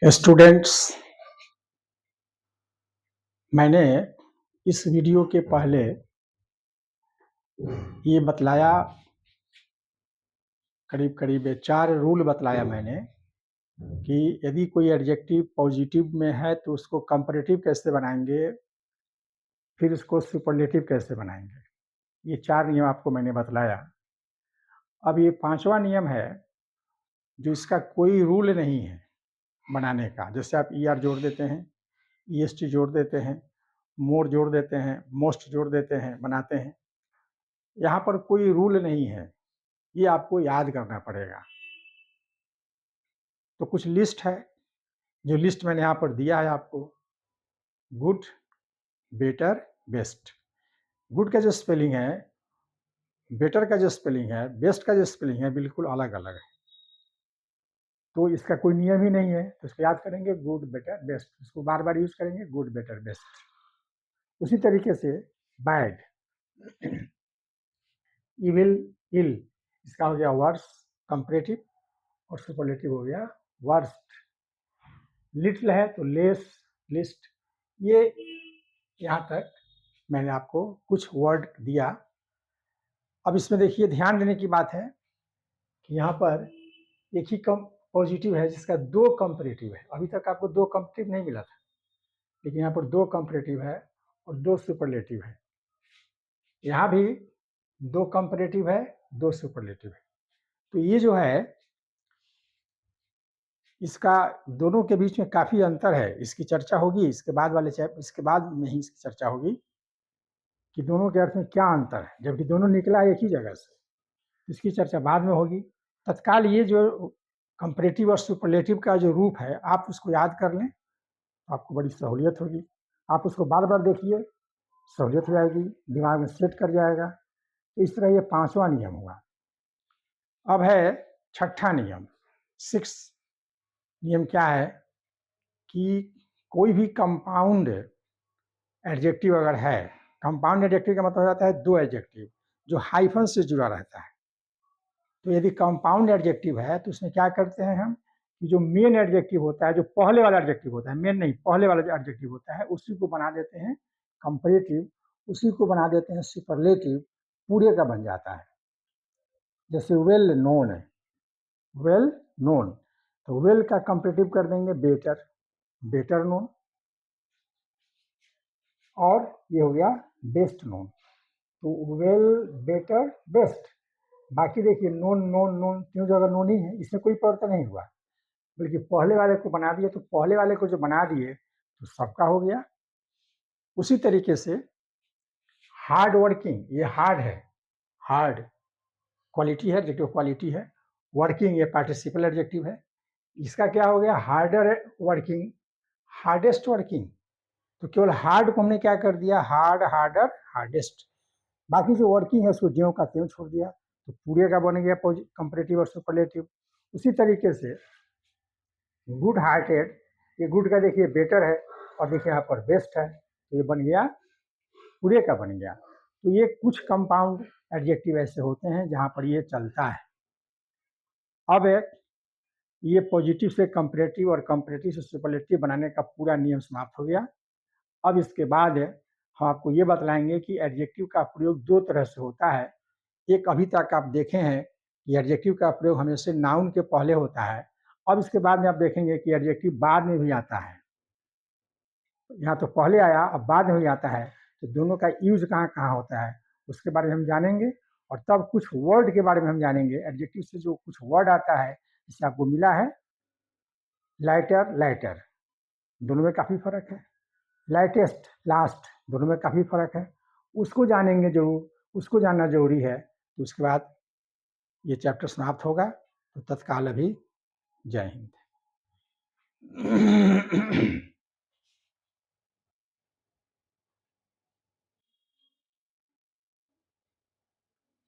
Students, मैंने इस video के पहले ये बतलाया, करीब करीब 4 रूल बतलाया मैंने कि यदि कोई एडजेक्टिव पॉजिटिव में है तो उसको कंपैरेटिव कैसे बनाएंगे, फिर उसको सुपरलेटिव कैसे बनाएंगे। ये 4 नियम आपको मैंने बतलाया। अब ये 5वां नियम है जो इसका कोई रूल नहीं है बनाने का। जैसे आप ER जोड़ देते हैं, EST जोड़ देते हैं, मोर जोड़ देते हैं, मोस्ट जोड़ देते हैं, बनाते हैं। यहाँ पर कोई रूल नहीं है, ये आपको याद करना पड़ेगा। तो कुछ लिस्ट है, जो लिस्ट मैंने यहाँ पर दिया है आपको। Good, better, best. गुड का जो स्पेलिंग है, बेटर का जो स्पेलिंग है, बेस्ट का जो स्पेलिंग है, बिल्कुल अलग अलग है। तो इसका कोई नियम ही नहीं है, तो इसको याद करेंगे गुड, बेटर, बेस्ट। इसको बार बार यूज करेंगे, गुड, बेटर, बेस्ट। उसी तरीके से बैड, इविल, इल, इसका हो गया वर्स, कंपैरेटिव, और सुपरलेटिव हो गया वर्स्ट। लिटिल है तो लेस, लिस्ट। ये यहाँ तक मैंने आपको कुछ वर्ड दिया। अब इसमें देखिए, ध्यान देने की बात है कि यहाँ पर एक ही कम पॉजिटिव है जिसका 2 कंपैरेटिव है। अभी तक आपको 2 कंपैरेटिव नहीं मिला था, लेकिन यहाँ पर 2 कंपैरेटिव है और 2 सुपरलेटिव है। यहाँ भी 2 कंपैरेटिव है, 2 सुपरलेटिव है। तो ये जो है, इसका दोनों के बीच में काफ़ी अंतर है। इसकी चर्चा होगी इसके बाद वाले इसके बाद में ही इसकी चर्चा होगी कि दोनों के अर्थ में क्या अंतर है, जबकि दोनों निकला एक ही जगह से। इसकी चर्चा बाद में होगी। तत्काल ये जो कंपैरेटिव और सुपरलेटिव का जो रूप है, आप उसको याद कर लें, आपको बड़ी सहूलियत होगी। आप उसको बार बार देखिए, सहूलियत हो जाएगी, दिमाग में सेट कर जाएगा। तो इस तरह ये 5वां नियम हुआ। अब है 6ठा नियम। 6 नियम क्या है कि कोई भी कंपाउंड एडजेक्टिव अगर है, कंपाउंड एडजेक्टिव का मतलब हो जाता है 2 एडजेक्टिव जो हाइफन से जुड़ा रहता है। तो यदि कंपाउंड एडजेक्टिव है तो उसमें क्या करते हैं हम कि जो मेन एडजेक्टिव होता है, जो पहले वाला एडजेक्टिव होता है, मेन नहीं, पहले वाला जो एडजेक्टिव होता है, उसी को बना देते हैं कंपैरेटिव, उसी को बना देते हैं सुपरलेटिव, पूरे का बन जाता है। जैसे वेल नोन है, वेल नोन, तो वेल का कंपैरेटिव कर देंगे बेटर, बेटर नोन। और ये हो गया बेस्ट नोन, तो वेल, बेटर, बेस्ट। बाकी देखिए नोन, नोन, नोन, तीनों जगह नोन ही है, इसमें कोई परिवर्तन नहीं हुआ, बल्कि पहले वाले को बना दिए। तो पहले वाले को जो बना दिए तो सबका हो गया। उसी तरीके से हार्ड वर्किंग, ये हार्ड है, हार्ड क्वालिटी है, एडजेक्टिव क्वालिटी है। वर्किंग ये पार्टिसिपल एडजेक्टिव है, इसका क्या हो गया, हार्डर वर्किंग, हार्डेस्ट वर्किंग। तो केवल हार्ड को हमने क्या कर दिया, हार्ड, हार्डर, हार्डेस्ट। बाकी जो वर्किंग है उसको ज्यों का त्यों छोड़ दिया, तो पूरे का बन गया कंपैरेटिव और सुपरलेटिव। उसी तरीके से गुड हार्टेड, ये गुड का देखिए बेटर है, और देखिए यहाँ पर बेस्ट है, तो ये बन गया पूरे का बन गया। तो ये कुछ कंपाउंड एडजेक्टिव ऐसे होते हैं जहाँ पर ये चलता है। अब ये पॉजिटिव से कंपैरेटिव और कंपैरेटिव से सुपरलेटिव बनाने का पूरा नियम समाप्त हो गया। अब इसके बाद हम आपको ये बतलाएंगे कि एडजेक्टिव का प्रयोग 2 तरह से होता है। एक अभी तक आप देखे हैं कि एडजेक्टिव का प्रयोग हमेशा नाउन के पहले होता है। अब इसके बाद में आप देखेंगे कि एडजेक्टिव बाद में भी आता है। यहाँ तो पहले आया, अब बाद में भी आता है, तो दोनों का यूज कहाँ कहाँ होता है उसके बारे में हम जानेंगे। और तब कुछ वर्ड के बारे में हम जानेंगे। एडजेक्टिव से जो कुछ वर्ड आता है, जिससे आपको मिला है लाइटर, लाइटर, दोनों में काफ़ी फर्क है। लाइटेस्ट, लास्ट, दोनों में काफ़ी फर्क है। उसको जानेंगे जरूर, उसको जानना जरूरी है। तो उसके बाद ये चैप्टर समाप्त होगा। तो तत्काल अभी जय हिंद।